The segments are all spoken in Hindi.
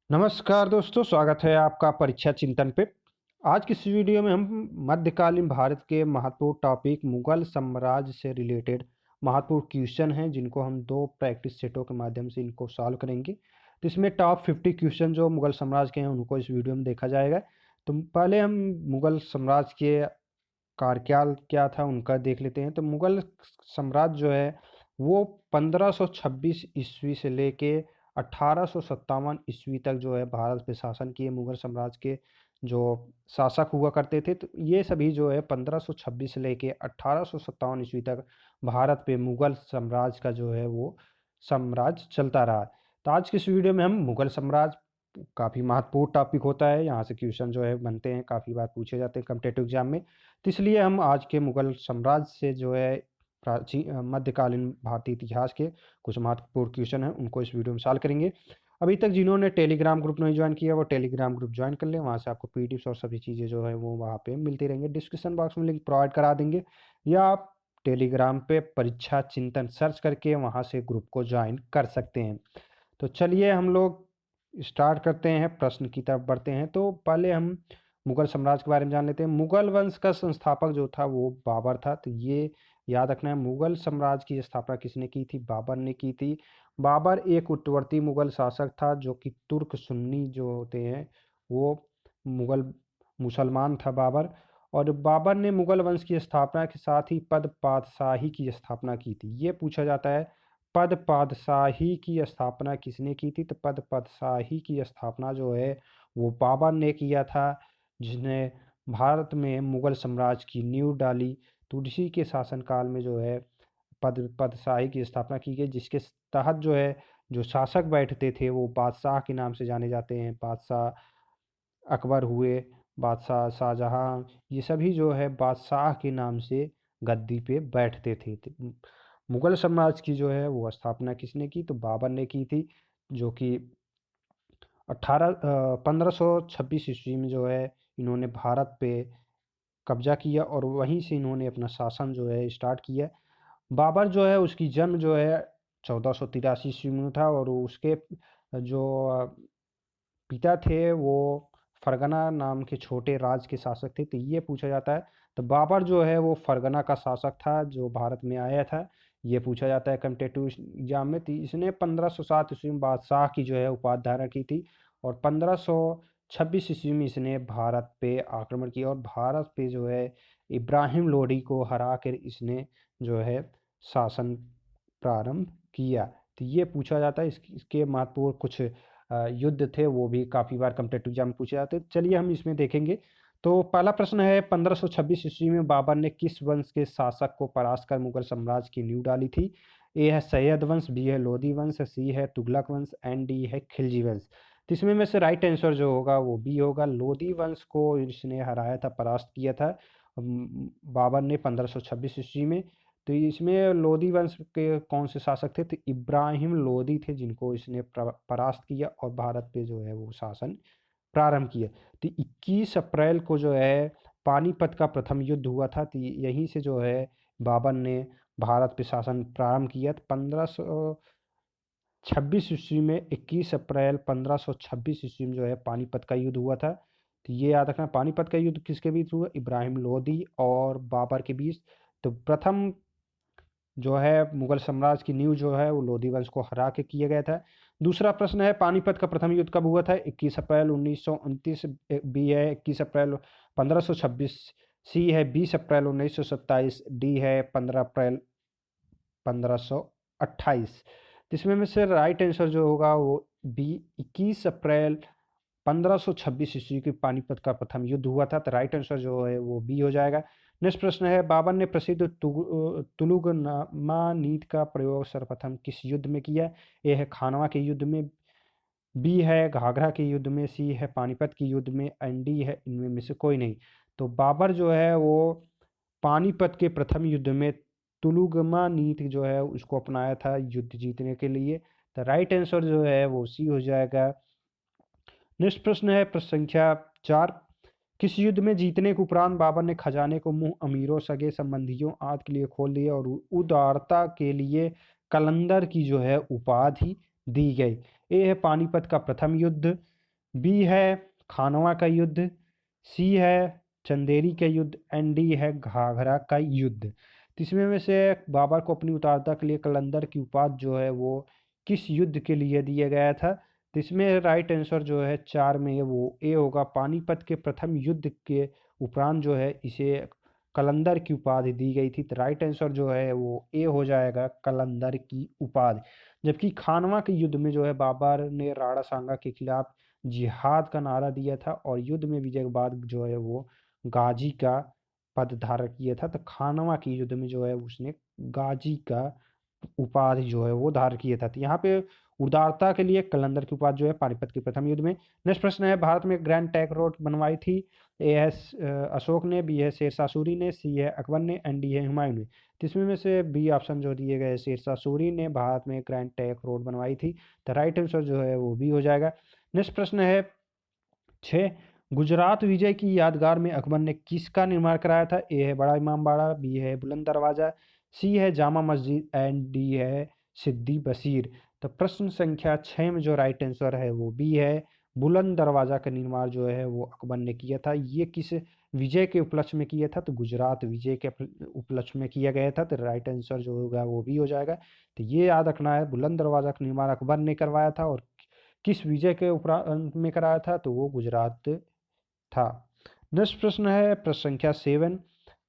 नमस्कार दोस्तों, स्वागत है आपका परीक्षा चिंतन पे। आज की इस वीडियो में हम मध्यकालीन भारत के महत्वपूर्ण टॉपिक मुगल साम्राज्य से रिलेटेड महत्वपूर्ण क्वेश्चन हैं, जिनको हम 2 प्रैक्टिस सेटों के माध्यम से इनको सॉल्व करेंगे। तो इसमें टॉप 50 क्वेश्चन जो मुगल साम्राज्य के हैं, उनको इस वीडियो में देखा जाएगा। तो पहले हम मुगल साम्राज्य के कार्यकाल क्या था, उनका देख लेते हैं। तो मुगल साम्राज्य जो है, वो 1526 ईस्वी से लेके 1857 ईस्वी तक जो है भारत पे शासन किए। मुगल साम्राज्य के जो शासक हुआ करते थे, तो ये सभी जो है 1526 से लेके 1857 ईस्वी तक भारत पे मुगल साम्राज्य का जो है वो साम्राज्य चलता रहा। तो आज की इस वीडियो में हम मुगल साम्राज्य, काफ़ी महत्वपूर्ण टॉपिक होता है, यहाँ से क्वेश्चन जो है बनते हैं, काफ़ी बार पूछे जाते हैं कॉम्पिटिटिव एग्जाम में। तो इसलिए हम आज के मुगल साम्राज्य से जो है मध्यकालीन भारतीय इतिहास के कुछ महत्वपूर्ण क्वेश्चन हैं, उनको इस वीडियो में सॉल्व करेंगे। अभी तक जिन्होंने टेलीग्राम ग्रुप नहीं ज्वाइन किया, वो टेलीग्राम ग्रुप ज्वाइन कर लें। वहाँ से आपको पीडीएफ और सभी चीज़ें जो है वो वहाँ पे मिलती रहेंगे। डिस्क्रिप्शन बॉक्स में लिंक प्रोवाइड करा देंगे, या आप टेलीग्राम पे परीक्षा चिंतन सर्च करके वहाँ से ग्रुप को ज्वाइन कर सकते हैं। तो चलिए हम लोग स्टार्ट करते हैं, प्रश्न की तरफ बढ़ते हैं। तो पहले हम मुगल साम्राज्य के बारे में जान लेते हैं। मुगल वंश का संस्थापक जो था वो बाबर था। तो ये याद रखना है, मुगल साम्राज्य की स्थापना किसने की थी? बाबर ने की थी। बाबर एक उत्तरवर्ती मुगल शासक था, जो कि तुर्क सुन्नी जो होते हैं वो मुगल मुसलमान था बाबर। और बाबर ने मुगल वंश की स्थापना के साथ ही पद पातशाही की स्थापना की थी। ये पूछा जाता है, पद पातशाही की स्थापना किसने की थी? तो पद पातशाही की स्थापना जो है वो बाबर ने किया था, जिसने भारत में मुगल साम्राज्य की नींव डाली। तो उसी के शासनकाल में जो है पातशाही की स्थापना की गई, जिसके तहत जो है जो शासक बैठते थे वो बादशाह के नाम से जाने जाते हैं। बादशाह अकबर हुए, बादशाह शाहजहाँ, ये सभी जो है बादशाह के नाम से गद्दी पे बैठते थे। तो मुगल साम्राज्य की जो है वो स्थापना किसने की? तो बाबर ने की थी, जो कि 1526 ईस्वी में जो है इन्होंने भारत पे कब्जा किया, और वहीं से इन्होंने अपना शासन जो है स्टार्ट किया। बाबर जो है उसकी जन्म जो है 1483 ईस्वी में था, और उसके जो पिता थे वो फरगना नाम के छोटे राज्य के शासक थे। तो ये पूछा जाता है, तो बाबर जो है वो फरगना का शासक था जो भारत में आया था। ये पूछा जाता है कॉम्पिटिटिव एग्जाम में। तो इसने 1507 ईस्वी में बादशाह की जो है उपाधि धारण की थी, और 1526 ईस्वी में इसने भारत पे आक्रमण किया, और भारत पे जो है इब्राहिम लोदी को हरा कर इसने जो है शासन प्रारंभ किया। तो ये पूछा जाता है। इसके महत्वपूर्ण कुछ युद्ध थे, वो भी काफ़ी बार कॉम्पिटिटिव एग्जाम में पूछे जाते हैं। चलिए हम इसमें देखेंगे। तो पहला प्रश्न है, 1526 ईस्वी में बाबर ने किस वंश के शासक को परास्त कर मुगल साम्राज्य की नींव डाली थी? ए है सैयद वंश, बी है लोदी वंश, सी है तुगलक वंश, एंड डी है खिलजी वंश। तो इसमें में से राइट आंसर जो होगा वो बी होगा। लोदी वंश को इसने हराया था, परास्त किया था बाबर ने 1526 ईस्वी में। तो इसमें लोदी वंश के कौन से शासक थे? तो इब्राहिम लोदी थे, जिनको इसने परास्त किया और भारत पे जो है वो शासन प्रारंभ किया। तो 21 अप्रैल को जो है पानीपत का प्रथम युद्ध हुआ था। तो यहीं से जो है बाबर ने भारत पे शासन प्रारंभ किया। 1526 ईस्वी में 21 अप्रैल 1526 ईस्वी में जो है पानीपत का युद्ध हुआ था। तो ये याद रखना, पानीपत का युद्ध किसके बीच हुआ? इब्राहिम लोदी और बाबर के बीच। तो प्रथम जो है मुगल साम्राज्य की नींव जो है वो लोधी वंश को हरा के किया गया था। दूसरा प्रश्न है, पानीपत का प्रथम युद्ध कब हुआ था? 21 अप्रैल 1929, बी है 21 अप्रैल 1526, सी है 20 अप्रैल 1927, डी है 15 अप्रैल 1528। तो इसमें में से राइट आंसर जो होगा वो बी, 21 अप्रैल 1526 ईस्वी की पानीपत का प्रथम युद्ध हुआ था। तो राइट आंसर जो है वो बी हो जाएगा। नेक्स्ट प्रश्न है, बाबर ने प्रसिद्ध तुलुगनामा नीति का प्रयोग सर्वप्रथम किस युद्ध में किया? ए है खानवा के युद्ध में, बी है घाघरा के युद्ध में, सी है पानीपत के युद्ध में, एंड डी है इनमें में से कोई नहीं। तो बाबर जो है वो पानीपत के प्रथम युद्ध में तुलुगमा नीति जो है उसको अपनाया था युद्ध जीतने के लिए। तो राइट आंसर जो है वो सी हो जाएगा। नेक्स्ट प्रश्न है, प्रश्न संख्या 4, किस युद्ध में जीतने के उपरांत बाबर ने खजाने को मुंह अमीरों, सगे संबंधियों आदि के लिए खोल दिया, और उदारता के लिए कलंदर की जो है उपाधि दी गई? ए है पानीपत का प्रथम युद्ध, बी है खानवा का युद्ध, सी है चंदेरी का युद्ध एंड डी है घाघरा का युद्ध। तो इसमें में से बाबर को अपनी उदारता के लिए कलंदर की उपाधि जो है वो किस युद्ध के लिए दिया गया था? तो इसमें राइट आंसर जो है चार में वो ए होगा। पानीपत के प्रथम युद्ध के उपरांत जो है इसे कलंदर की उपाधि दी गई थी। तो राइट आंसर जो है वो ए हो जाएगा, कलंदर की उपाधि। जबकि खानवा के युद्ध में जो है बाबर ने राणा सांगा के खिलाफ जिहाद का नारा दिया था और युद्ध में विजय के बाद जो है वो गाजी का पद धारण किया था। तो खानवा के युद्ध में जो है उसने गाजी का उपाधि जो है वो धारण किया था। तो यहाँ पे उदारता के लिए कलंदर की उपाधि जो है पानीपत के प्रथम युद्ध में। नेक्स्ट प्रश्न है, भारत में ग्रैंड ट्रंक रोड बनवाई थी? ए है अशोक ने, बी है शेरशाह सूरी ने, सी है अकबर ने एंड डी है हुमायूं ने। तो इसमें में से बी ऑप्शन जो दिए गए, शेरशाह सूरी ने भारत में ग्रैंड ट्रंक रोड बनवाई थी। तो राइट आंसर जो है वो बी हो जाएगा। नेक्स्ट प्रश्न है 6, गुजरात विजय की यादगार में अकबर ने किसका निर्माण कराया था? ए है बड़ा इमामबाड़ा, बी है बुलंद दरवाजा, सी है जामा मस्जिद एंड डी है सिद्दी बशीर। तो प्रश्न संख्या 6 में जो राइट आंसर है वो बी है, बुलंद दरवाजा का निर्माण जो है वो अकबर ने किया था। ये किस विजय के उपलक्ष्य में किया था? तो गुजरात विजय के उपलक्ष्य में किया गया था। तो राइट आंसर जो होगा वो भी हो जाएगा। तो ये याद रखना है, बुलंद दरवाजा का निर्माण अकबर ने करवाया था और किस विजय के उपरांत में कराया था? तो वो गुजरात था। नेक्स्ट प्रश्न है प्रश्न संख्या 7,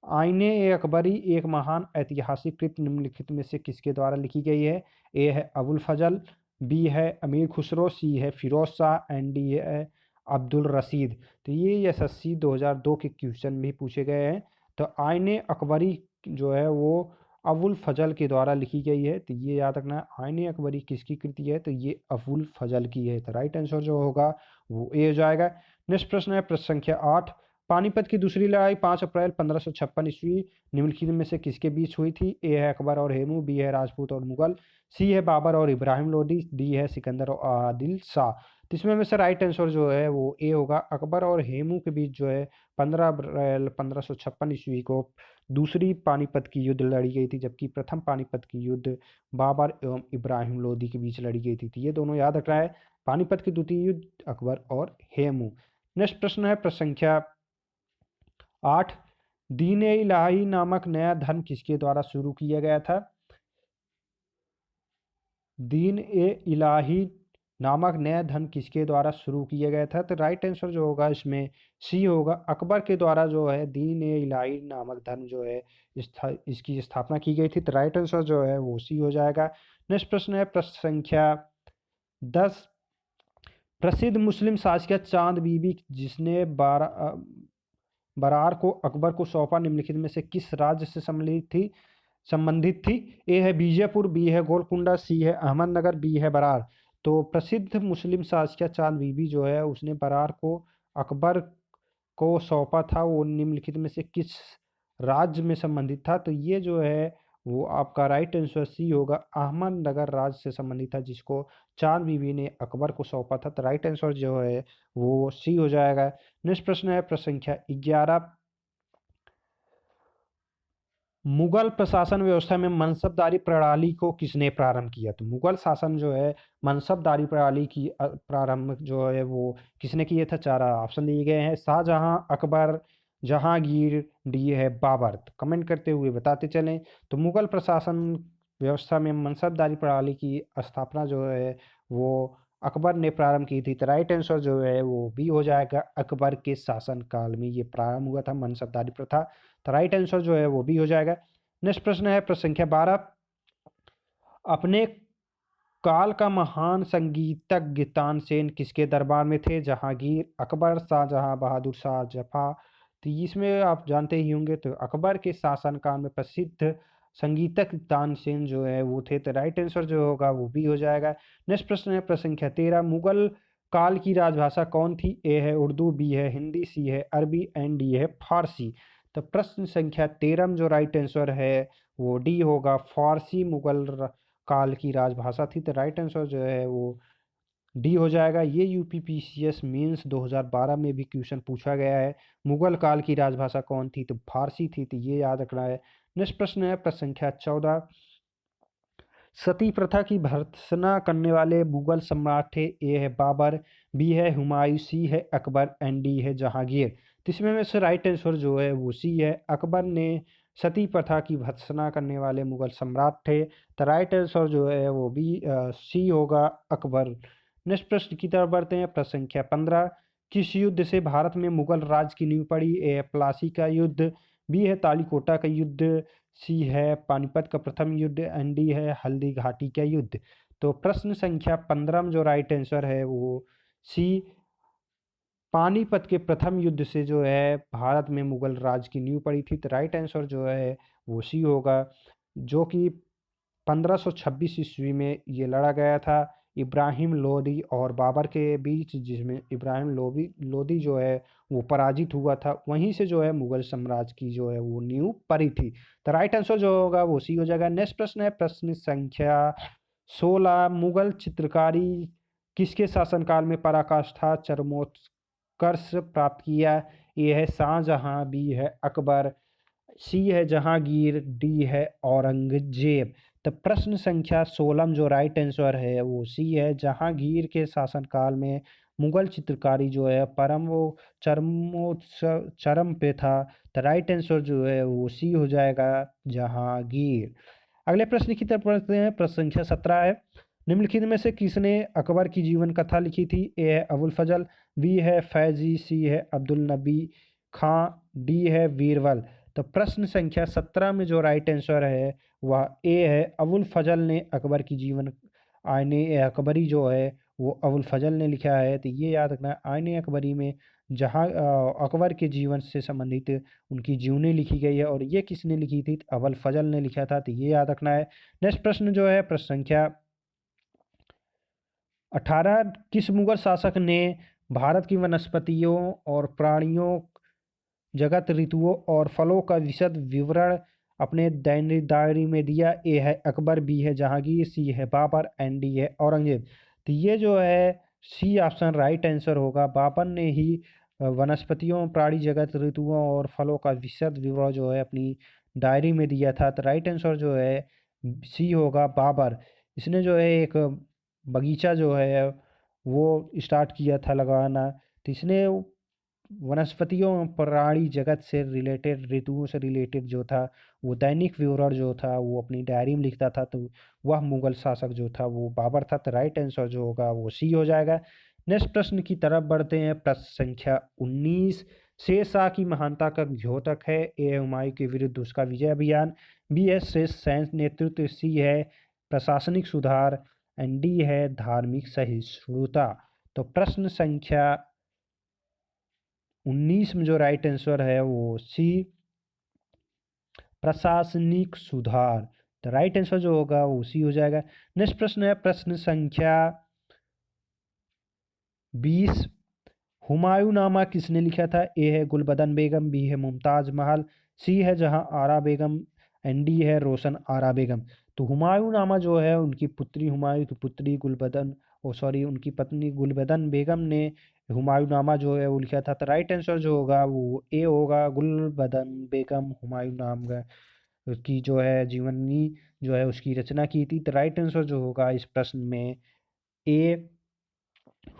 आईने ए अकबरी एक महान ऐतिहासिक कृत निम्नलिखित में से किसके द्वारा लिखी गई है? ए है अबुल फजल, बी है अमीर खुसरो, सी है फिरोज शाह एंड डी है अब्दुल रशीद। तो ये एसएससी 2002 के क्वेश्चन भी पूछे गए हैं। तो आईने अकबरी जो है वो अबुल फजल के द्वारा लिखी गई है। तो ये याद रखना है, आईने अकबरी किसकी कृति है? तो ये अबुल फजल की है। तो राइट आंसर जो होगा वो ए हो जाएगा। नेक्स्ट प्रश्न है प्रश्न संख्या 8, पानीपत की दूसरी लड़ाई 5 अप्रैल 1556 ईस्वी निम्नलिखित में से किसके बीच हुई थी? ए है अकबर और हेमू, बी है राजपूत और मुगल, सी है बाबर और इब्राहिम लोदी, डी है सिकंदर और आदिल शाह। तो इसमें में से राइट आंसर जो है वो ए होगा, अकबर और हेमू के बीच जो है 15 अप्रैल 1556 ईस्वी को दूसरी पानीपत की युद्ध लड़ी गई थी, जबकि प्रथम पानीपत की युद्ध बाबर एवं इब्राहिम लोदी के बीच लड़ी गई थी। तो ये दोनों याद रखना है, पानीपत की द्वितीय युद्ध अकबर और हेमू। नेक्स्ट प्रश्न है प्रश्न संख्या 8, दीन ए इलाही नामक नया धर्म किसके द्वारा शुरू किया गया था? दीन ए इलाही नामक नया धर्म किसके द्वारा शुरू किया गया था? तो राइट आंसर जो होगा इसमें सी होगा, अकबर के द्वारा जो है दीन ए इलाही नामक धर्म जो है इसकी स्थापना की गई थी। तो राइट आंसर जो है वो सी हो जाएगा। नेक्स्ट प्रश्न है प्रश्न संख्या 10, प्रसिद्ध मुस्लिम शासिका चांद बीबी जिसने बरार को अकबर को सौंपा निम्नलिखित में से किस राज्य से संबंधित थी? ए है बीजापुर, बी है गोलकुंडा, सी है अहमदनगर, बी है बरार। तो प्रसिद्ध मुस्लिम शासिका चांद बीबी जो है उसने बरार को अकबर को सौंपा था, वो निम्नलिखित में से किस राज्य में संबंधित था? तो ये जो है वो आपका राइट आंसर सी होगा, अहमदनगर राज्य से संबंधित था जिसको चांद बीबी ने अकबर को सौंपा था। तो राइट आंसर जो है वो सी हो जाएगा। नेक्स्ट प्रश्न है प्रश्न संख्या 11, मुगल प्रशासन व्यवस्था में मनसबदारी प्रणाली को किसने प्रारंभ किया? तो मुगल शासन जो है मनसबदारी प्रणाली की प्रारंभ जो है वो किसने किया था? 4 ऑप्शन दिए गए हैं, शाहजहां, अकबर, जहांगीर, डी है बाबर। तो कमेंट करते हुए बताते चलें। तो मुगल प्रशासन व्यवस्था में मनसबदारी प्रणाली की स्थापना जो है वो अकबर ने प्रारंभ की थी। तो राइट आंसर जो है वो बी हो जाएगा, अकबर के शासन काल में ये प्रारंभ हुआ था मनसबदारी प्रथा। तो राइट आंसर जो है वो भी हो जाएगा। नेक्स्ट प्रश्न है प्रश्न संख्या 12, अपने काल का महान संगीतज्ञ तानसेन किसके दरबार में थे? जहांगीर, अकबर, शाहजहां, बहादुर शाह, जफा। तो इसमें आप जानते ही होंगे, तो अकबर के शासनकाल में प्रसिद्ध संगीतज्ञ तानसेन जो है वो थे। तो राइट आंसर जो होगा वो भी हो जाएगा। नेक्स्ट प्रश्न है प्रश्न संख्या 13, मुगल काल की राजभाषा कौन थी? ए है उर्दू, बी है हिंदी, सी है अरबी एंड डी है फारसी। तो प्रश्न संख्या 13 में जो राइट आंसर है वो डी होगा, फारसी मुगल काल की राजभाषा थी। तो राइट आंसर जो है वो डी हो जाएगा। ये यूपीपीसीएस मेंस 2012 में भी क्वेश्चन पूछा गया है, मुगल काल की राजभाषा कौन थी? तो फारसी थी। तो ये याद रखना है। नेक्स्ट प्रश्न है प्रश्न संख्या 14, सती प्रथा की भर्त्सना करने वाले मुगल सम्राट थे। ए है बाबर, बी है हुमायूं, सी है अकबर एंड डी है जहांगीर। तो इसमें में से राइट आंसर जो है वो सी है। अकबर ने सती प्रथा की भर्त्सना करने वाले मुगल सम्राट थे। तो राइट आंसर जो है वो बी सी होगा, अकबर। नेक्स्ट प्रश्न की तरफ बढ़ते हैं। प्रश्न संख्या 15। किस युद्ध से भारत में मुगल राज की नींव पड़ी? ए है प्लासी का युद्ध, बी है तालीकोटा का युद्ध, सी है पानीपत का प्रथम युद्ध एंड डी है हल्दी घाटी का युद्ध। तो प्रश्न संख्या 15 में जो राइट आंसर है वो सी, पानीपत के प्रथम युद्ध से जो है भारत में मुगल राज की नींव पड़ी थी। तो राइट आंसर जो है वो सी होगा, जो कि 1526 ईस्वी में ये लड़ा गया था इब्राहिम लोदी और बाबर के बीच, जिसमें इब्राहिम लोदी जो है वो पराजित हुआ था। वहीं से जो है मुगल साम्राज्य की जो है वो नींव पड़ी थी। तो राइट आंसर जो होगा वो सी हो जाएगा। नेक्स्ट प्रश्न है प्रश्न संख्या 16। मुगल चित्रकारी किसके शासनकाल में पराकाष्ठा चरमोत्कर्ष प्राप्त किया? ए है शाहजहां, बी है अकबर, सी है जहांगीर, डी है औरंगजेब। तो प्रश्न संख्या 16 में जो राइट आंसर है वो सी है, जहांगीर के शासनकाल में मुगल चित्रकारी जो है परम वो चरमोत्सव चरम पे था। तो राइट आंसर जो है वो सी हो जाएगा, जहांगीर। अगले प्रश्न की तरफ बढ़ते हैं। प्रश्न संख्या 17 है। निम्नलिखित में से किसने अकबर की जीवन कथा लिखी थी? ए है अबुल फजल, बी है फैजी, सी है अब्दुल नबी खां, डी है बीरबल। तो प्रश्न संख्या 17 में जो राइट आंसर है वह ए है, अबुल फजल ने अकबर की जीवन आईने अकबरी जो है वो अबुल फजल ने लिखा है। तो ये याद रखना, आईने अकबरी में जहाँ अकबर के जीवन से संबंधित उनकी जीवनी लिखी गई है, और ये किसने लिखी थी? अबुल फजल ने लिखा था। तो ये याद रखना है। नेक्स्ट प्रश्न जो है प्रश्न संख्या 18। किस मुगल शासक ने भारत की वनस्पतियों और प्राणियों, जगत, ऋतुओं और फलों का विशद विवरण अपने दैनिक डायरी में दिया? ए है अकबर, बी है जहांगीर, सी है बाबर एंड डी है औरंगजेब। तो ये जो है सी ऑप्शन राइट आंसर होगा। बाबर ने ही वनस्पतियों, प्राणी जगत, ऋतुओं और फलों का विशद विवरण जो है अपनी डायरी में दिया था। तो राइट आंसर जो है सी होगा, बाबर। इसने जो है एक बगीचा जो है वो स्टार्ट किया था लगाना। तो इसने वनस्पतियों, प्राणी जगत से रिलेटेड, ऋतुओं से रिलेटेड जो था वो दैनिक विवरण जो था वो अपनी डायरी में लिखता था। तो वह मुगल शासक जो था वो बाबर था। तो राइट आंसर जो होगा वो सी हो जाएगा। नेक्स्ट प्रश्न की तरफ बढ़ते हैं। प्रश्न संख्या 19। शेर शाह की महानता का द्योतक है? ए हुमायूं के विरुद्ध उसका विजय अभियान, बी है शेष सैन्य नेतृत्व, सी है प्रशासनिक सुधार एंड डी है धार्मिक सहिष्णुता। तो प्रश्न संख्या 19 में जो राइट आंसर है वो सी, प्रशासनिक सुधार। तो राइट आंसर जो होगा वो सी हो जाएगा। नेक्स्ट प्रश्न है प्रश्न संख्या 20। हुमायूंनामा किसने लिखा था? ए है गुलबदन बेगम, बी है मुमताज महल, सी है जहां आरा बेगम एंड डी है रोशन आरा बेगम। तो हुमायूंनामा जो है उनकी पुत्री, हुमायूं की पुत्री गुलबदन, ओ सॉरी, उनकी पत्नी गुलबदन बेगम ने हुमायूंनामा जो है वो लिखा था। तो राइट आंसर जो होगा वो ए होगा, गुलबदन बेगम हुमायूंनामा की जो है जीवनी जो है उसकी रचना की थी। तो राइट आंसर जो होगा इस प्रश्न में ए,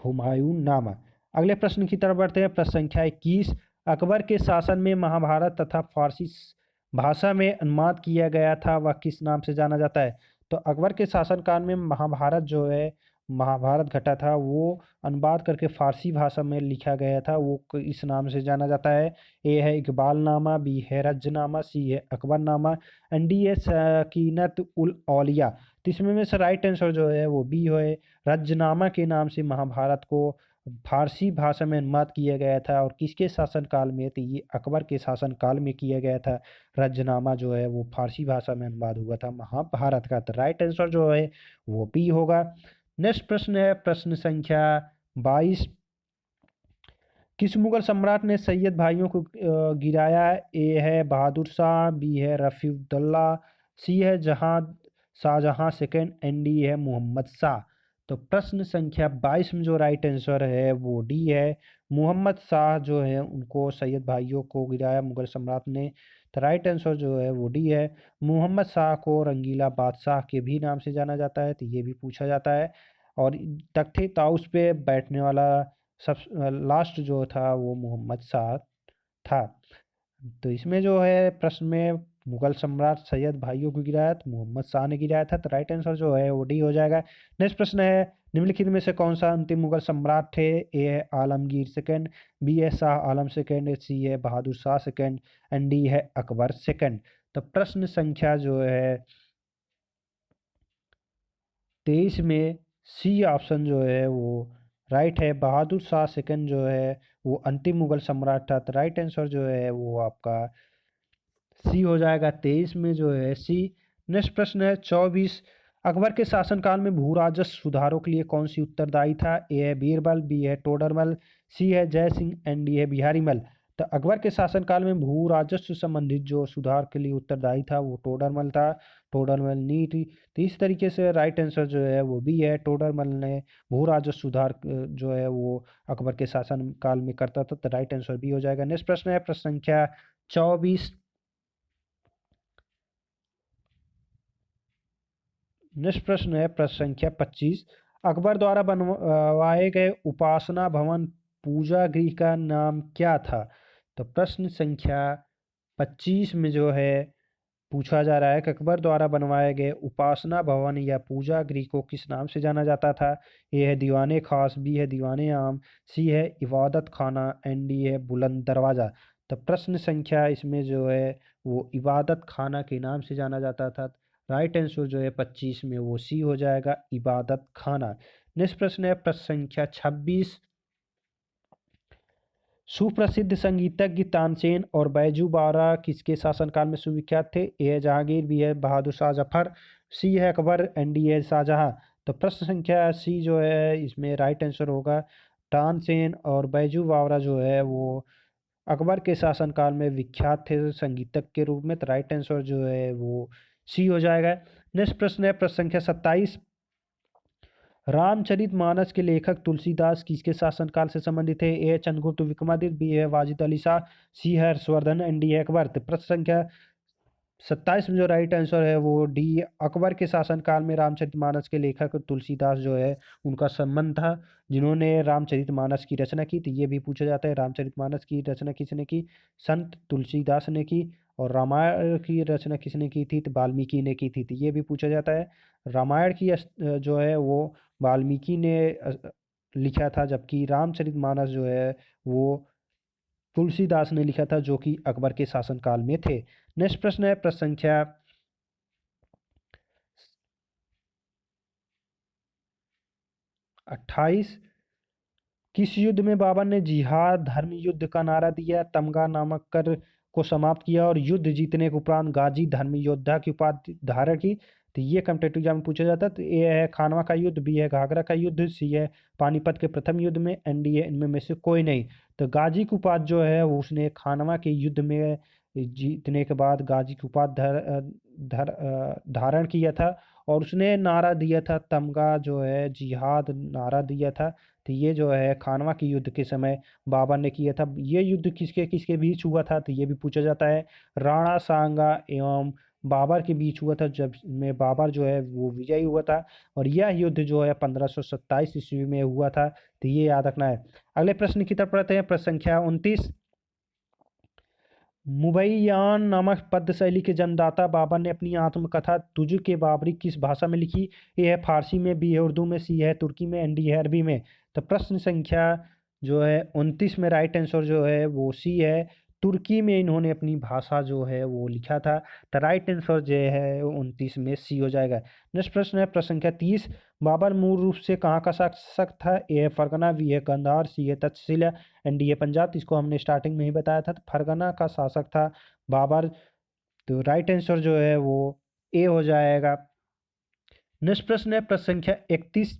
हुमायूंनामा। अगले प्रश्न की तरफ बढ़ते हैं। प्रश्न संख्या 21। अकबर के शासन में महाभारत तथा फारसी भाषा में अनुवाद किया गया था, वह किस नाम से जाना जाता है? तो अकबर के शासनकाल में महाभारत जो है, महाभारत घटा था, वो अनुवाद करके फारसी भाषा में लिखा गया था। वो इस नाम से जाना जाता है। ए है इकबालनामा, बी है रज्जनामा, सी है अकबरनामा एंड डी है सकीनत उल औलिया। तो इसमें में से राइट आंसर जो है वो बी है, रज्जनामा के नाम से महाभारत को फारसी भाषा में अनुवाद किया गया था। और किसके शासनकाल में? तो ये अकबर के शासनकाल में किया गया था। रज्जनामा जो है वो फारसी भाषा में अनुवाद हुआ था महाभारत का। तो राइट आंसर जो है वो बी होगा। नेक्स्ट प्रश्न है प्रश्न संख्या 22। किस मुगल सम्राट ने सैयद भाइयों को गिराया? ए है बहादुर शाह, बी है रफीउद्दौला, सी है शाहजहां सेकेंड एंड डी है मोहम्मद शाह। तो प्रश्न संख्या 22 में जो राइट आंसर है वो डी है, मोहम्मद शाह जो है उनको सैयद भाइयों को गिराया मुगल सम्राट ने। तो राइट आंसर जो है वो डी है। मोहम्मद शाह को रंगीला बादशाह के भी नाम से जाना जाता है, तो ये भी पूछा जाता है। और तख्ते ताउस पे बैठने वाला सब लास्ट जो था वो मोहम्मद शाह था। तो इसमें जो है प्रश्न में मुगल सम्राट सैयद भाइयों को गिराया, तो मोहम्मद शाह ने गिराया था, तो राइट आंसर जो है वो डी हो जाएगा। नेक्स्ट प्रश्न है, निम्नलिखित में से कौन सा अंतिम मुगल सम्राट थे? ए है आलमगीर सेकंड, बी है शाह आलम सेकंड, सी है Bahadur Shah second, and D है अकबर सेकंड। तो प्रश्न संख्या जो है 23 में सी ऑप्शन जो है वो राइट है। बहादुर शाह सेकंड जो है वो अंतिम मुगल सम्राट था, तो राइट आंसर जो है वो आपका सी हो जाएगा। 23 में जो है सी। नेक्स्ट प्रश्न है 24, अकबर के शासनकाल में भू राजस्व सुधारों के लिए कौन सी उत्तरदायी था? ए है बीरबल, बी है टोडरमल, सी है जय सिंह, एंड डी है बिहारीमल। तो अकबर के शासनकाल में भू राजस्व संबंधित जो सुधार के लिए उत्तरदायी था वो टोडरमल था। टोडरमल नी थी। तो इस तरीके से राइट आंसर जो है वो बी है, टोडरमल ने भू राजस्व सुधार जो है वो अकबर के शासनकाल में करता था, तो राइट आंसर बी हो जाएगा। नेक्स्ट प्रश्न है प्रश्न संख्या 24। नेक्स्ट प्रश्न है प्रश्न संख्या 25, अकबर द्वारा बनवाए गए उपासना भवन पूजा गृह का नाम क्या था? तो प्रश्न संख्या 25 में जो है पूछा जा रहा है कि अकबर द्वारा बनवाए गए उपासना भवन या पूजा गृह को किस नाम से जाना जाता था? ए है दीवाने खास, बी है दीवाने आम, सी है इबादत खाना, एंड डी है बुलंद दरवाज़ा। तो प्रश्न संख्या इसमें जो है वो इबादत खाना के नाम से जाना जाता था। राइट आंसर जो है 25 में वो सी हो जाएगा, इबादत खाना। नेक्स्ट प्रश्न है प्रश्न संख्या 26, सुप्रसिद्ध संगीतज्ञ तानसेन और बैजू बावरा किसके शासनकाल में सुविख्यात थे? ए है जहांगीर, बी है बहादुर शाह जफर, सी है अकबर, एंड डी है शाहजहां। तो प्रश्न संख्या सी जो है इसमें राइट आंसर होगा। तानसेन और बैजू बावरा जो है वो अकबर के शासनकाल में विख्यात थे संगीतज्ञ के रूप में, तो राइट आंसर जो है वो सी हो जाएगा। नेक्स्ट प्रश्न है प्रश्न संख्या 27, रामचरितमानस के लेखक तुलसीदास किसके शासनकाल से संबंधित है? ए चंद्रगुप्त विक्रमादित्य, बी है वाजिद अली शाह, सी है हर्षवर्धन, एंड डी है अकबर। तो प्रश्न संख्या 27 में जो राइट आंसर है वो डी, अकबर के शासनकाल में रामचरितमानस के लेखक तुलसीदास जो है उनका संबंध था, जिन्होंने रामचरितमानस की रचना की। तो ये भी पूछा जाता है रामचरितमानस की रचना किसने की? संत तुलसीदास ने की। और रामायण की रचना किसने की थी? तो वाल्मीकि ने की थी। तो ये भी पूछा जाता है। रामायण की जो है वो वाल्मीकि ने लिखा था, जबकि रामचरितमानस जो है वो तुलसीदास ने लिखा था, जो कि अकबर के शासनकाल में थे। नेक्स्ट प्रश्न है प्रश्न संख्या 28, किस युद्ध में बाबर ने जिहाद धर्म युद्ध का नारा दिया, तमगा नामक कर को समाप्त किया और युद्ध जीतने के उपरांत गाजी धर्म योद्धा की उपाधि धारण की? तो ये कॉम्पिटिटिव एग्जाम में पूछा जाता है। तो ए है खानवा का युद्ध, बी है घाघरा का युद्ध, सी है पानीपत के प्रथम युद्ध में, एंड डी है इनमें में से कोई नहीं। तो गाजी की उपाधि जो है वो उसने खानवा के युद्ध में जीतने के बाद गाजी की उपाधि धारण किया था। और उसने नारा दिया था तमगा जो है जिहाद नारा दिया था। तो ये जो है खानवा के युद्ध के समय बाबर ने किया था। ये युद्ध किसके किसके बीच हुआ था? तो ये भी पूछा जाता है। राणा सांगा एवं बाबर के बीच हुआ था, जब में बाबर जो है वो विजयी हुआ था। और यह युद्ध जो है 1527 ईस्वी में हुआ था। तो ये याद रखना है। अगले प्रश्न की तरफ पढ़ते हैं। प्रश्न संख्या 29, मुबैयान नामक पद्य शैली के जन्मदाता बाबर ने अपनी आत्मकथा तुझ के बाबरी किस भाषा में लिखी? ए है फारसी में, बी है उर्दू में, सी है तुर्की में, एंड डी है अरबी में। तो प्रश्न संख्या जो है 29 में राइट आंसर जो है वो सी है, तुर्की में इन्होंने अपनी भाषा जो है वो लिखा था। तो राइट आंसर जो है 29 में सी हो जाएगा। नेक्स्ट प्रश्न है प्रश्न संख्या 30, बाबर मूल रूप से कहाँ का शासक था? ए है फरगना, बी है कंधार, सी है तक्षशिला, एंड डी है पंजाब। इसको हमने स्टार्टिंग में ही बताया था। तो फरगना का शासक था बाबर। तो राइट आंसर जो है वो ए हो जाएगा। नेक्स्ट प्रश्न है प्रश्न संख्या 31,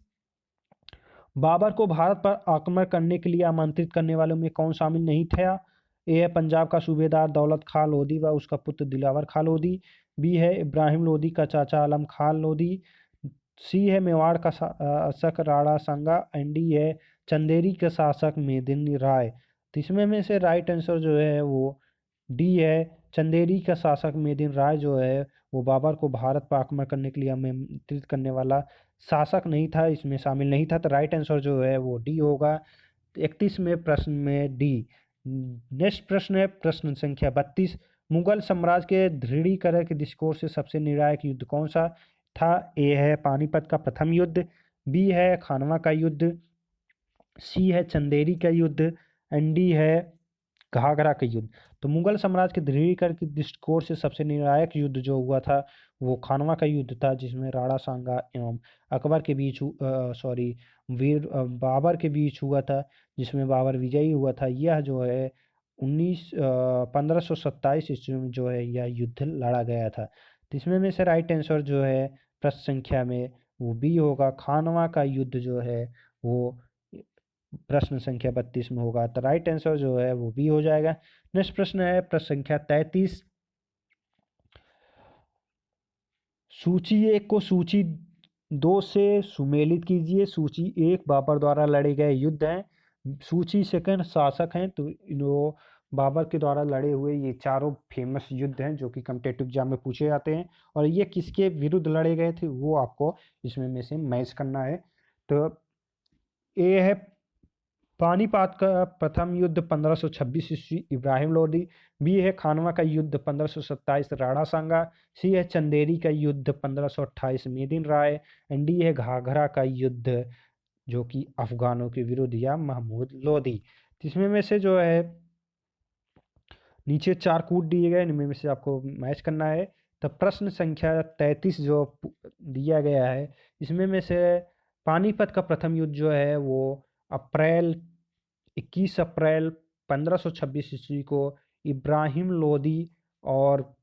बाबर को भारत पर आक्रमण करने के लिए आमंत्रित करने वालों में कौन शामिल नहीं था? ए है पंजाब का सूबेदार दौलत खां लोधी व उसका पुत्र दिलावर खां लोधी, बी है इब्राहिम लोधी का चाचा आलम खां लोधी, सी है मेवाड़ का शासक राणा सांगा, एंड डी है चंदेरी के शासक मेदिनी राय। तो इसमें में से राइट आंसर जो है वो डी है चंदेरी का शासक मेदिन राय जो है वो बाबर को भारत पर आक्रमण करने के लिए आमंत्रित करने वाला शासक नहीं था, इसमें शामिल नहीं था। तो राइट आंसर जो है वो डी होगा। 31वें प्रश्न में डी। नेक्स्ट प्रश्न है प्रश्न संख्या 32। मुगल साम्राज्य के दृढ़ीकरण के दृष्टिकोण से सबसे निर्णायक युद्ध कौन सा था? ए है पानीपत का प्रथम युद्ध, बी है खानवा का युद्ध, सी है चंदेरी का युद्ध, एंड डी है घाघरा का युद्ध। तो मुगल साम्राज्य के दृढ़ीकरण के दृष्टिकोण से सबसे निर्णायक युद्ध जो हुआ था वो खानवा का युद्ध था, जिसमें राणा सांगा एवं अकबर के बीच सॉरी वीर बाबर के बीच हुआ था, जिसमें बाबर विजयी हुआ था। यह जो है 1527 ईस्वी में जो है यह युद्ध लड़ा गया था। तो इसमें में से राइट आंसर जो है प्रश्न संख्या में वो बी होगा। खानवा का युद्ध जो है वो प्रश्न संख्या 32 में होगा। तो राइट आंसर जो है वो बी हो जाएगा। नेक्स्ट प्रश्न है प्रश्न संख्या 33। सूची 1 को सूची 2 से सुमेलित कीजिए। सूची 1 बाबर द्वारा लड़े गए युद्ध हैं। सूची 2 शासक हैं। तो इनको बाबर के द्वारा लड़े हुए ये चारों फेमस युद्ध हैं जो कि कॉम्पिटिटिव एग्जाम में पूछे जाते हैं, और ये किसके विरुद्ध लड़े गए थे वो आपको इसमें में से मैच करना है। तो ए है पानीपत का प्रथम युद्ध 1526 ईस्वी इब्राहिम लोदी, बी है खानवा का युद्ध 1527 राणा सांगा, सी है चंदेरी का युद्ध 1528 मेदिन राय, एंड डी है घाघरा का युद्ध जो कि अफगानों के विरुद्ध या महमूद लोदी। इसमें में से जो है नीचे 4 कूट दिए गए, इनमें में से आपको मैच करना है। तो प्रश्न संख्या 33 जो दिया गया है इसमें में से पानीपत का प्रथम युद्ध जो है वो अप्रैल 21 अप्रैल 1526 ईस्वी को इब्राहिम लोदी और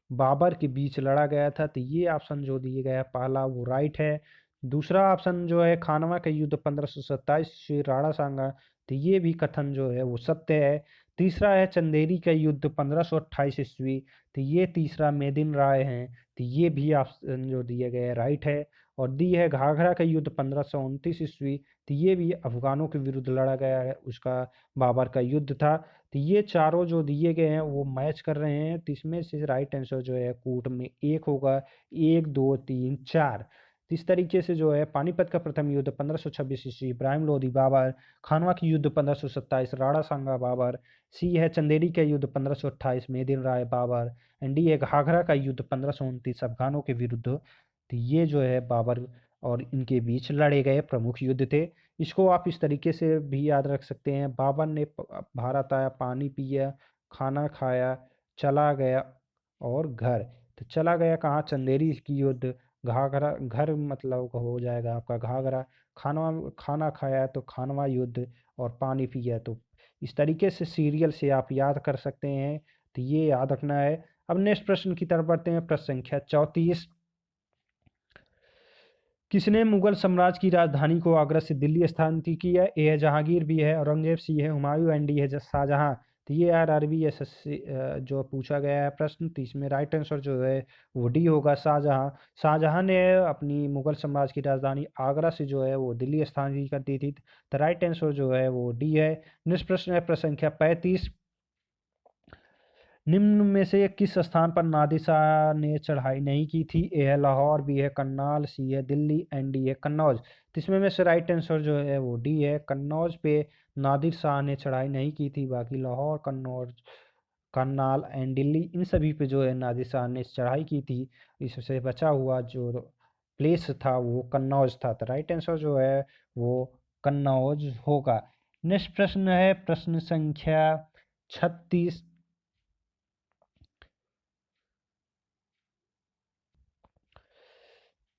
बाबर के बीच लड़ा गया था। तो ये ऑप्शन जो दिए गया है पहला वो राइट है। दूसरा ऑप्शन जो है खानवा का युद्ध 1527 ईस्वी राणा सांगा, तो ये भी कथन जो है वो सत्य है। तीसरा है चंदेरी का युद्ध 1528 ईस्वी, तो ये तीसरा मेदिन राय हैं, तो ये भी ऑप्शन जो दिए गए राइट है। और दी है घाघरा का युद्ध 1529 ईस्वी, तो ये भी अफगानों के विरुद्ध लड़ा गया है, उसका बाबर का युद्ध था। तो ये चारों जो दिए गए हैं वो मैच कर रहे हैं। तो इसमें से राइट आंसर जो है कूट में एक होगा, 1 2 3 4। तो इस तरीके से जो है पानीपत का प्रथम युद्ध 1526 ईस्वी इब्राहिम लोदी बाबर, खानवा की युद्ध 1527 राणा सांगा बाबर, सी है चंदेरी का युद्ध 1528 मेदिन राय बाबर, एंड डी है घाघरा का युद्ध 1529 अफगानों के विरुद्ध। तो ये जो है बाबर और इनके बीच लड़े गए प्रमुख युद्ध थे। इसको आप इस तरीके से भी याद रख सकते हैं, बाबर ने भारत आया, पानी पिया, खाना खाया, चला गया और घर। तो चला गया कहाँ? चंदेरी की युद्ध। घाघरा घर मतलब हो जाएगा आपका घाघरा। खानवा खाना खाया तो खानवा युद्ध, और पानी पिया तो इस तरीके से सीरियल से आप याद कर सकते हैं। तो ये याद रखना है। अब नेक्स्ट प्रश्न की तरफ बढ़ते हैं। प्रश्न संख्या 34। किसने मुगल साम्राज्य की राजधानी को आगरा से दिल्ली स्थानांतरित किया? ए है जहांगीर, बी है औरंगजेब, सी है हुमायूं, एंड डी है शाहजहां। तो ये आरआरबी एसएससी जो पूछा गया है प्रश्न, तो इसमें राइट आंसर जो है वो डी होगा, शाहजहां। शाहजहां ने अपनी मुगल साम्राज्य की राजधानी आगरा से जो है वो दिल्ली स्थानांतरित कर दी थी। तो राइट आंसर जो है वो डी है। नेक्स्ट प्रश्न है प्रश्न संख्या 35। निम्न में से किस स्थान पर नादिर शाह ने चढ़ाई नहीं की थी? ए है लाहौर, बी है करनाल, सी है दिल्ली, एंड डी है कन्नौज। तो इसमें में से राइट आंसर जो है वो डी है। कन्नौज पे नादिर शाह ने चढ़ाई नहीं की थी, बाकी लाहौर, कन्नौज, करनाल एंड दिल्ली इन सभी पे जो है नादिर शाह ने चढ़ाई की थी। इससे बचा हुआ जो प्लेस था वो कन्नौज था। तो राइट आंसर जो है वो कन्नौज होगा। नेक्स्ट प्रश्न है प्रश्न संख्या 36।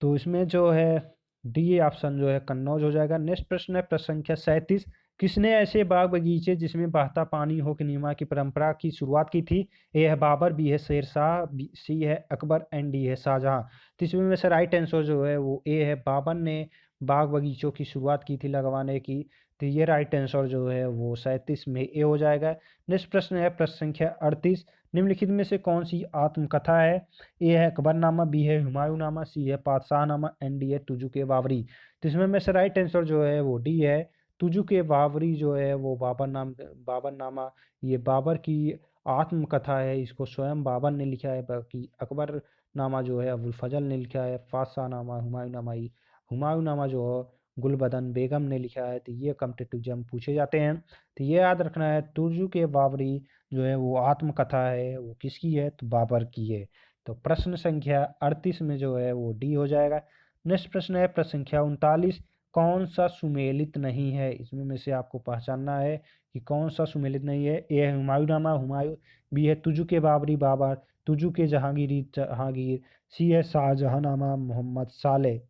तो इसमें जो है डी ऑप्शन जो है कन्नौज हो जाएगा। नेक्स्ट प्रश्न है प्रश्न संख्या 37। किसने ऐसे बाग बगीचे जिसमें बहता पानी हो के निर्माण की परंपरा की शुरुआत की थी? ए है बाबर, बी है शेर शाह, सी है अकबर, एंड डी है शाहजहां। तो इसमें में से राइट आंसर जो है वो ए है, बाबर ने बाग बगीचों की शुरुआत की थी लगवाने की। तो ये राइट आंसर जो है वो 37 में ए हो जाएगा। नेक्स्ट प्रश्न है प्रश्न संख्या 38। निम्नलिखित में से कौन सी आत्मकथा है? ए है अकबरनामा, बी है हुमायूंनामा, सी है पातशाहनामा, एंड डी है तुजुक बाबरी। तो इसमें में से राइट आंसर जो है वो डी है। तुजुक बाबरी जो है वो बाबरनामा ये बाबर की आत्मकथा है, इसको स्वयं बाबर ने लिखा है, बाकी अकबर नामा जो है अबुल फजल ने लिखा है, फातशाह नामा हुमायूं नामा जो है गुलबदन बेगम ने लिखा है। तो ये कॉम्पिटिटिव एग्जाम पूछे जाते हैं। तो ये याद रखना है, तुर्जु के बाबरी जो है वो आत्मकथा है, वो किसकी है, तो बाबर की है। तो प्रश्न संख्या 38 में जो है वो डी हो जाएगा। नेक्स्ट प्रश्न है प्रश्न संख्या 39, कौन सा सुमेलित नहीं है, इसमें में से आपको पहचानना है कि कौन सा सुमेलित नहीं है। ए है हुमायूंनामा हुमायूं, बी है तुजु के बाबरी बाबर, तुजु के जहांगीरी जहांगीर, सी है शाहजहांनामा मोहम्मद साले।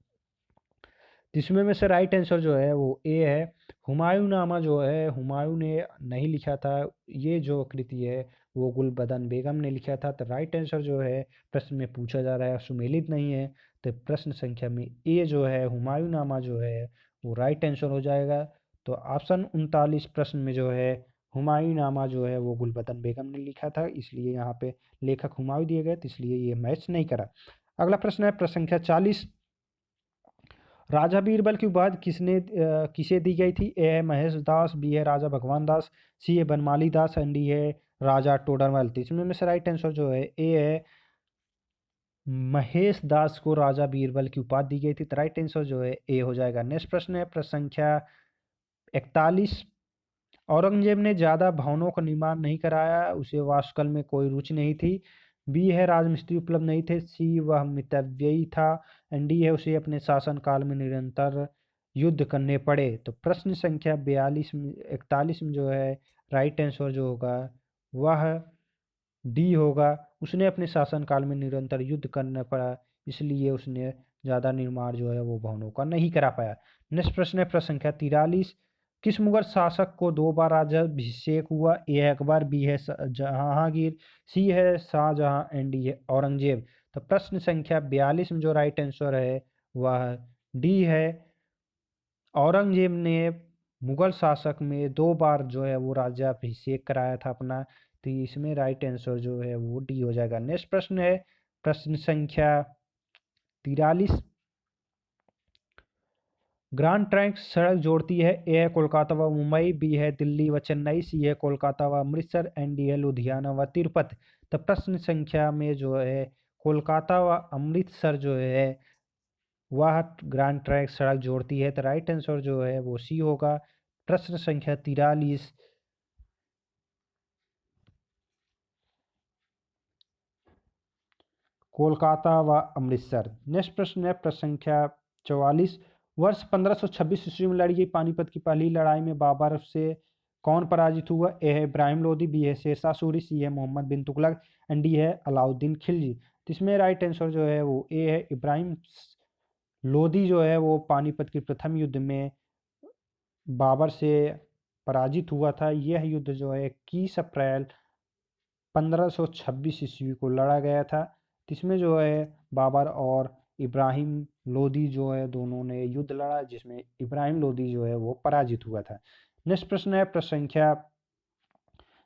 जिसमें में से राइट आंसर जो है वो ए है। हुमायूंनामा जो है हुमायूं ने नहीं लिखा था, ये जो कृति है वो गुलबदन बेगम ने लिखा था। तो राइट आंसर जो है प्रश्न में पूछा जा रहा है सुमेलित नहीं है, तो प्रश्न संख्या में ए जो है हुमायूंनामा जो है वो राइट आंसर हो जाएगा। तो ऑप्शन 39 प्रश्न में जो है हुमायूंनामा जो है वो गुलबदन बेगम ने लिखा था, इसलिए यहाँ पे लेखक हुमायूं दिए गए, तो इसलिए ये मैच नहीं करा। अगला प्रश्न है प्रश्न संख्या 40, राजा बीरबल की उपाधि किसे दी गई थी। ए है महेश दास, बी है राजा भगवान दास, सी है बनमाली दास, एंड डी है राजा टोडरमल। तो इसमें में से राइट आंसर जो है ए है, महेश दास को राजा बीरबल की उपाधि दी गई थी। तो राइट आंसर जो है ए हो जाएगा। नेक्स्ट प्रश्न है प्रश्न संख्या 41, औरंगजेब ने ज़्यादा भवनों का निर्माण नहीं कराया, उसे वास्तुकला में कोई रुचि नहीं थी। बी है राजमिस्त्री उपलब्ध नहीं थे, सी वह मितव्ययी था, एंड डी है उसे अपने शासनकाल में निरंतर युद्ध करने पड़े। तो प्रश्न संख्या 41 में जो है राइट आंसर जो होगा वह डी होगा, उसने अपने शासनकाल में निरंतर युद्ध करना पड़ा, इसलिए उसने ज़्यादा निर्माण जो है वो भवनों का नहीं करा पाया। नेक्स्ट प्रश्न है प्रश्न संख्या 43, किस मुगल शासक को 2 बार राज्याभिषेक हुआ। ए है अकबर, बी है जहांगीर, सी है शाहजहां, एंड डी है औरंगजेब। तो प्रश्न संख्या 42 में जो राइट आंसर है वह डी है, औरंगजेब ने मुगल शासक में 2 बार जो है वो राज्याभिषेक कराया था अपना। तो इसमें राइट आंसर जो है वो डी हो जाएगा। नेक्स्ट प्रश्न है प्रश्न संख्या 43, ग्रांड ट्रंक सड़क जोड़ती है। ए है कोलकाता व मुंबई, बी है दिल्ली व चेन्नई, सी है कोलकाता व अमृतसर, एंड डी है लुधियाना व तिरुपति। तो प्रश्न संख्या में जो है कोलकाता व अमृतसर जो है वह ग्रांड ट्रैंक सड़क जोड़ती है। तो राइट आंसर जो है वो सी होगा। प्रश्न संख्या 43, कोलकाता व अमृतसर। नेक्स्ट प्रश्न है प्रश्न संख्या 44, वर्ष 1526 ईस्वी में लड़ी गई पानीपत की पहली लड़ाई में बाबर से कौन पराजित हुआ। ए है इब्राहिम लोदी, बी है शेरशाह सूरी, सी है मोहम्मद बिन तुगलक, एंड डी है अलाउद्दीन खिलजी। तो इसमें राइट आंसर जो है वो ए है, इब्राहिम लोदी जो है वो पानीपत के प्रथम युद्ध में बाबर से पराजित हुआ था। यह युद्ध जो है 21 अप्रैल 1526 ईस्वी को लड़ा गया था। इसमें जो है बाबर और इब्राहिम लोदी जो है दोनों ने युद्ध लड़ा, जिसमें इब्राहिम लोदी जो है वो पराजित हुआ था। नेक्स्ट प्रश्न है प्रश्न संख्या,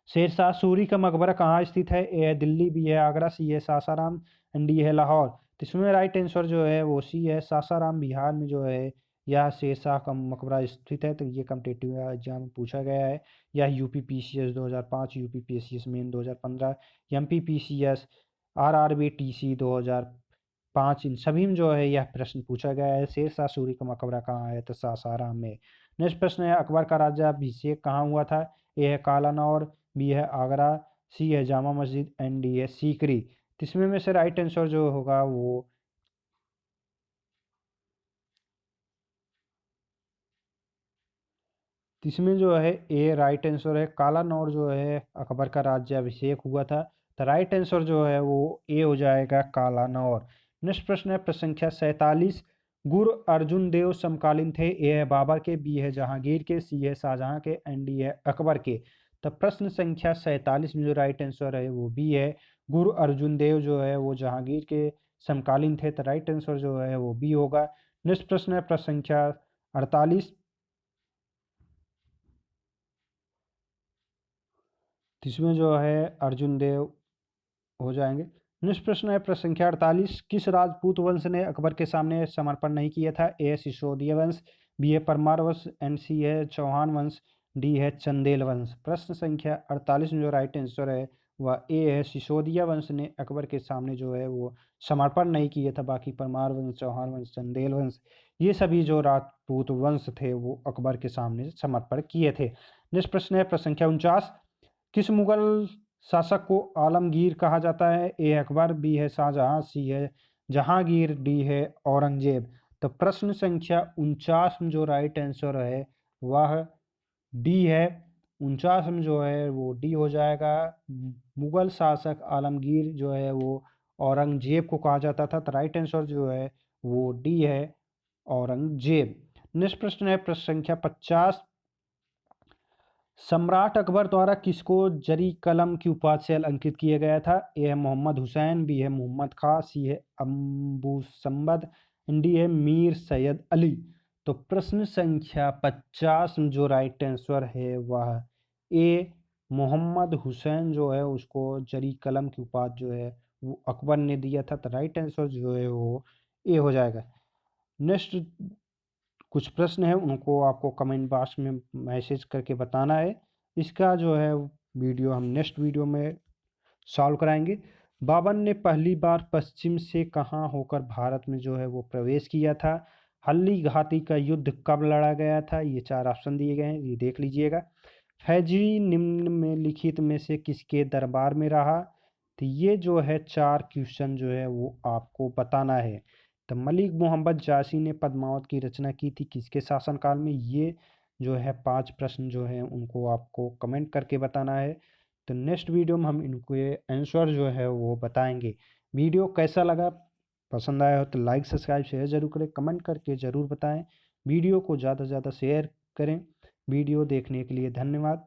शेरशाह सूरी का मकबरा कहाँ स्थित है। ए है दिल्ली, बी है आगरा, सी है सासाराम, एंड डी है लाहौर। तो इसमें राइट आंसर जो है वो सी है, सासाराम बिहार में जो है यह शेरशाह का मकबरा स्थित है। तो ये कॉम्पिटिटिव एग्जाम में पूछा गया है। यह UP PCS 2005, UP PCS main 2015, MP PCS, RRB TC 2005, इन सभी में जो है यह प्रश्न पूछा गया है। शेरशाह सूरी का मकबरा कहाँ है, तो सासाराम में। नेक्स्ट प्रश्न है अकबर का राज्याभिषेक कहाँ हुआ था। ए है कालानौर, बी है आगरा, सी है जामा मस्जिद, एंड डी है सीकरी। तो इसमें में से राइट आंसर जो होगा वो इसमें जो है ए राइट आंसर है, कालानौर जो है अकबर का राज्याभिषेक हुआ था। तो राइट आंसर जो है वो ए हो जाएगा, कालानौर। नेक्स्ट प्रश्न है प्रश्न संख्या 47, गुरु अर्जुन देव समकालीन थे। ए है बाबर के, बी है जहांगीर के, सी है शाहजहां के, एंड डी है अकबर के। तो प्रश्न संख्या 47 में जो राइट आंसर है वो बी है, गुरु अर्जुन देव जो है वो जहांगीर के समकालीन थे। तो राइट आंसर जो है वो बी होगा। नेक्स्ट प्रश्न है प्रश्न संख्या 48, इसमें जो है अर्जुन देव हो जाएंगे। नेक्स्ट प्रश्न है प्रश्न संख्या 48, किस राजपूत वंश ने अकबर के सामने समर्पण नहीं किया था। ए है सिसोदिया वंश, बी है परमार वंश, एंड सी है चौहान वंश, डी है चंदेल वंश। प्रश्न संख्या 48 में जो राइट आंसर है वह ए है। सिसोदिया वंश ने अकबर के सामने जो है वो समर्पण नहीं किया था। बाकी परमार वंश, चौहान वंश, चंदेल वंश, ये सभी जो राजपूत वंश थे वो अकबर के सामने समर्पण किए थे। नेक्स्ट प्रश्न है प्रश्न संख्या 49। किस मुगल शासक को आलमगीर कहा जाता है? ए अकबर, बी है शाहजहां, सी है जहांगीर, डी है औरंगजेब। तो प्रश्न संख्या 49 में जो राइट आंसर है वह डी है। 49 में जो है वो डी हो जाएगा। मुगल शासक आलमगीर जो है वो औरंगजेब को कहा जाता था। तो राइट आंसर जो है वो डी है, औरंगजेब। नेक्स्ट प्रश्न है प्रश्न संख्या 50। सम्राट अकबर द्वारा किसको जरी कलम की उपाधि से अलंकृत किया गया था? ए है मोहम्मद हुसैन, बी है मोहम्मद खां, सी है अबू सम्बद, डी है मीर सैयद अली। तो प्रश्न संख्या 50 में जो राइट आंसर है वह ए मोहम्मद हुसैन जो है उसको जरी कलम की उपाधि जो है वो अकबर ने दिया था। तो राइट आंसर जो है वो ए हो जाएगा। नेक्स्ट कुछ प्रश्न है उनको आपको कमेंट बॉक्स में मैसेज करके बताना है। इसका जो है वीडियो हम नेक्स्ट वीडियो में सॉल्व कराएंगे। बाबर ने पहली बार पश्चिम से कहाँ होकर भारत में जो है वो प्रवेश किया था? हल्दी घाटी का युद्ध कब लड़ा गया था? ये 4 ऑप्शन दिए गए हैं, ये देख लीजिएगा। फैजरी निम्न में लिखित में से किसके दरबार में रहा? तो ये जो है 4 क्वेश्चन जो है वो आपको बताना है। तो मलिक मोहम्मद जासी ने पद्मावत की रचना की थी किसके शासनकाल में? ये जो है 5 प्रश्न जो है उनको आपको कमेंट करके बताना है। तो नेक्स्ट वीडियो में हम इनके आंसर जो है वो बताएंगे। वीडियो कैसा लगा? पसंद आया हो तो लाइक सब्सक्राइब शेयर जरूर करें, कमेंट करके ज़रूर बताएं। वीडियो को ज़्यादा से ज़्यादा शेयर करें। वीडियो देखने के लिए धन्यवाद।